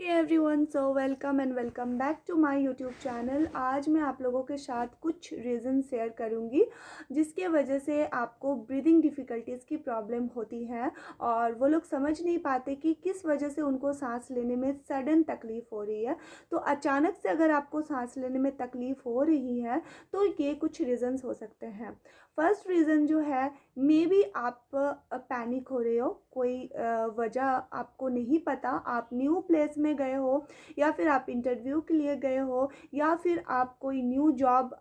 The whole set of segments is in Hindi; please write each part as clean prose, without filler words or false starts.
Everyone, so welcome and welcome back to my YouTube channel. आज मैं आप लोगों के साथ कुछ रीज़न शेयर करूंगी जिसके वजह से आपको ब्रीदिंग डिफ़िकल्टीज़ की प्रॉब्लम होती है और वो लोग समझ नहीं पाते कि किस वजह से उनको सांस लेने में सडन तकलीफ़ हो रही है। तो अचानक से अगर आपको सांस लेने में तकलीफ़ हो रही है तो ये कुछ रीज़न्स हो सकते हैं। फर्स्ट रीज़न जो है, मे बी आप पैनिक हो रहे हो, कोई वजह आपको नहीं पता, आप न्यू प्लेस में गए हो या फिर आप इंटरव्यू के लिए गए हो या फिर आप कोई न्यू जॉब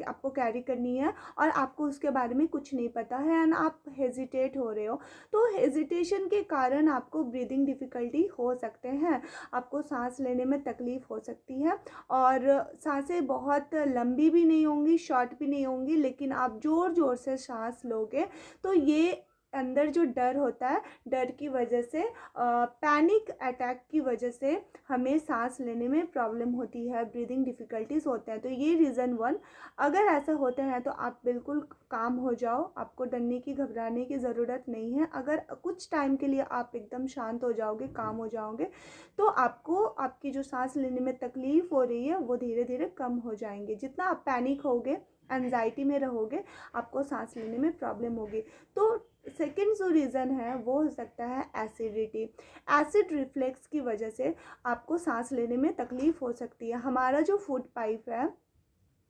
आपको कैरी करनी है और आपको उसके बारे में कुछ नहीं पता है एंड आप हेजिटेट हो रहे हो। तो हेजिटेशन के कारण आपको ब्रीदिंग डिफ़िकल्टी हो सकते हैं, आपको सांस लेने में तकलीफ़ हो सकती है और सांसें बहुत लंबी भी नहीं होंगी, शॉर्ट भी नहीं होंगी, लेकिन आप ज़ोर ज़ोर से सांस लोगे तो ये अंदर जो डर होता है, डर की वजह से, पैनिक अटैक की वजह से हमें सांस लेने में प्रॉब्लम होती है, ब्रीदिंग डिफ़िकल्टीज़ होते हैं। तो ये रीज़न वन। अगर ऐसा होते हैं तो आप बिल्कुल काम हो जाओ, आपको डरने की घबराने की ज़रूरत नहीं है। अगर कुछ टाइम के लिए आप एकदम शांत हो जाओगे, काम हो जाओगे, तो आपको आपकी जो सांस लेने में तकलीफ़ हो रही है वो धीरे धीरे कम हो जाएंगे। जितना आप पैनिक होगे, एंजाइटी में रहोगे, आपको सांस लेने में प्रॉब्लम होगी। तो सेकेंड जो रीज़न है वो हो सकता है एसिडिटी। एसिड रिफ्लेक्स की वजह से आपको सांस लेने में तकलीफ़ हो सकती है। हमारा जो फूड पाइप है,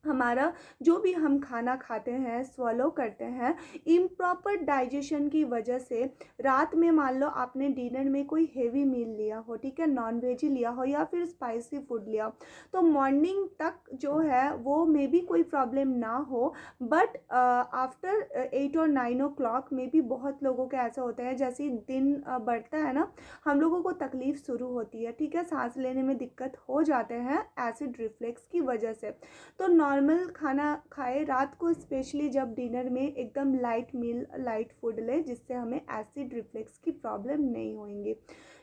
हमारा जो भी हम खाना खाते हैं, स्वलो करते हैं, इम्प्रॉपर डाइजेशन की वजह से रात में मान लो आपने डिनर में कोई हेवी मील लिया हो, ठीक है, नॉन वेज ही लिया हो या फिर स्पाइसी फूड लिया हो, तो मॉर्निंग तक जो है वो मे बी कोई प्रॉब्लम ना हो, बट आफ्टर 8 और 9 o'clock में भी बहुत लोगों के ऐसा होता है, जैसे ही दिन बढ़ता है ना, हम लोगों को तकलीफ़ शुरू होती है, ठीक है, सांस लेने में दिक्कत हो जाते हैं एसिड रिफ्लेक्स की वजह से। तो नॉर्मल खाना खाए रात को, स्पेशली जब डिनर में एकदम लाइट मील, लाइट फूड ले, जिससे हमें एसिड रिफ्लेक्स की प्रॉब्लम नहीं होंगी।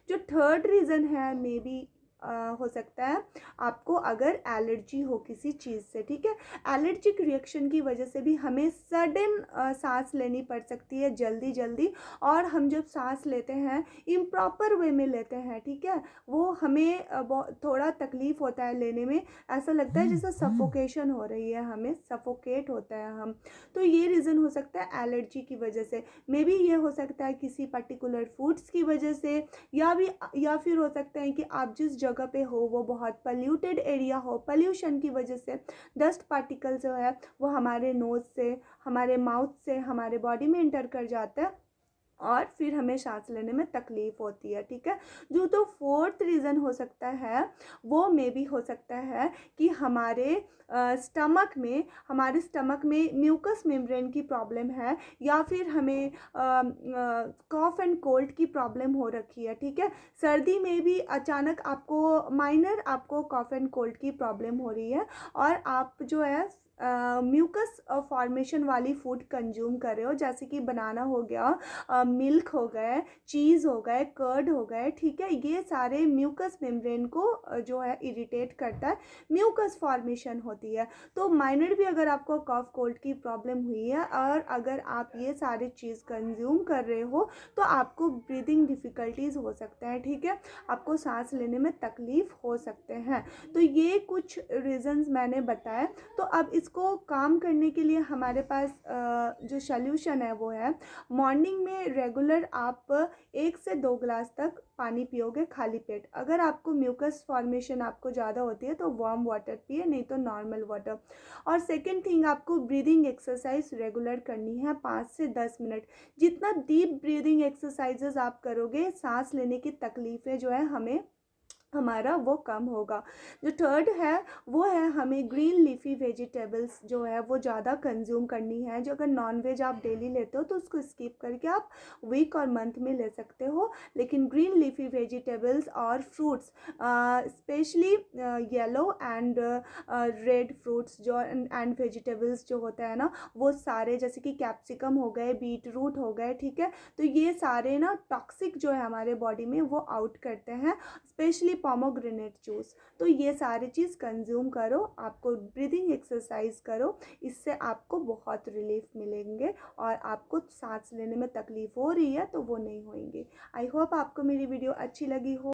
जो थर्ड रीज़न है, मे बी हो सकता है आपको अगर एलर्जी हो किसी चीज़ से, ठीक है, एलर्जिक रिएक्शन की वजह से भी हमें सडन सांस लेनी पड़ सकती है जल्दी जल्दी, और हम जब सांस लेते हैं इम्प्रॉपर वे में लेते हैं, ठीक है, वो हमें थोड़ा तकलीफ़ होता है लेने में, ऐसा लगता है जैसे सफोकेशन हो रही है, हमें सफोकेट होता है हम। तो ये रीज़न हो सकता है एलर्जी की वजह से। मे बी ये हो सकता है किसी पर्टिकुलर फूड्स की वजह से, या फिर हो सकता है कि आप जिस जगह पे हो वो बहुत पल्यूटेड एरिया हो, पल्यूशन की वजह से डस्ट पार्टिकल जो है वो हमारे नोज़ से, हमारे माउथ से हमारे बॉडी में इंटर कर जाता है और फिर हमें सांस लेने में तकलीफ़ होती है, ठीक है। जो तो फोर्थ रीज़न हो सकता है वो मे बी हो सकता है कि हमारे स्टमक में म्यूकस मेम्ब्रेन की प्रॉब्लम है, या फिर हमें कॉफ़ एंड कोल्ड की प्रॉब्लम हो रखी है, ठीक है। सर्दी में भी अचानक आपको कॉफ़ एंड कोल्ड की प्रॉब्लम हो रही है और आप जो है म्यूकस फॉर्मेशन वाली फूड कंज्यूम कर रहे हो, जैसे कि बनाना हो गया, मिल्क हो गए, चीज़ हो गए, कर्ड हो गए, ठीक है। ये सारे म्यूकस मेम्ब्रेन को जो है इरिटेट करता है, म्यूकस फॉर्मेशन होती है। तो माइनर भी अगर आपको कफ कोल्ड की प्रॉब्लम हुई है और अगर आप ये सारे चीज़ कंज्यूम कर रहे हो तो आपको ब्रीदिंग डिफ़िकल्टीज़ हो सकता है, ठीक है, आपको सांस लेने में तकलीफ़ हो सकते हैं। तो ये कुछ रीज़न्स मैंने बताए। तो अब इसको काम करने के लिए हमारे पास जो सल्यूशन है वो है, मॉर्निंग में रेगुलर आप 1 से 2 गिलास तक पानी पियोगे खाली पेट। अगर आपको म्यूकस फॉर्मेशन आपको ज़्यादा होती है तो वार्म वाटर पिए, नहीं तो नॉर्मल वाटर। और सेकंड थिंग, आपको ब्रीदिंग एक्सरसाइज रेगुलर करनी है 5 से 10 मिनट। जितना डीप ब्रीदिंग एक्सरसाइजेज आप करोगे, सांस लेने की तकलीफ़ें जो है हमारा वो कम होगा। जो थर्ड है वो है, हमें ग्रीन लीफी वेजिटेबल्स जो है वो ज़्यादा कंज्यूम करनी है। जो अगर नॉन वेज आप डेली लेते हो तो उसको स्किप करके आप वीक और मंथ में ले सकते हो, लेकिन ग्रीन लीफी वेजिटेबल्स और fruits, specially yellow and red fruits जो एंड वेजिटेबल्स जो होता है ना, वो सारे, जैसे कि कैप्सिकम हो गए, बीट रूट हो गए, ठीक है, तो ये सारे ना टॉक्सिक जो है हमारे बॉडी में वो आउट करते हैं, स्पेशली पोमोग्रेनेट जूस। तो ये सारी चीज़ कंज्यूम करो, आपको ब्रीदिंग एक्सरसाइज करो, इससे आपको बहुत रिलीफ मिलेंगे और आपको सांस लेने में तकलीफ़ हो रही है तो वो नहीं होंगी। आई होप आपको मेरी वीडियो अच्छी लगी हो।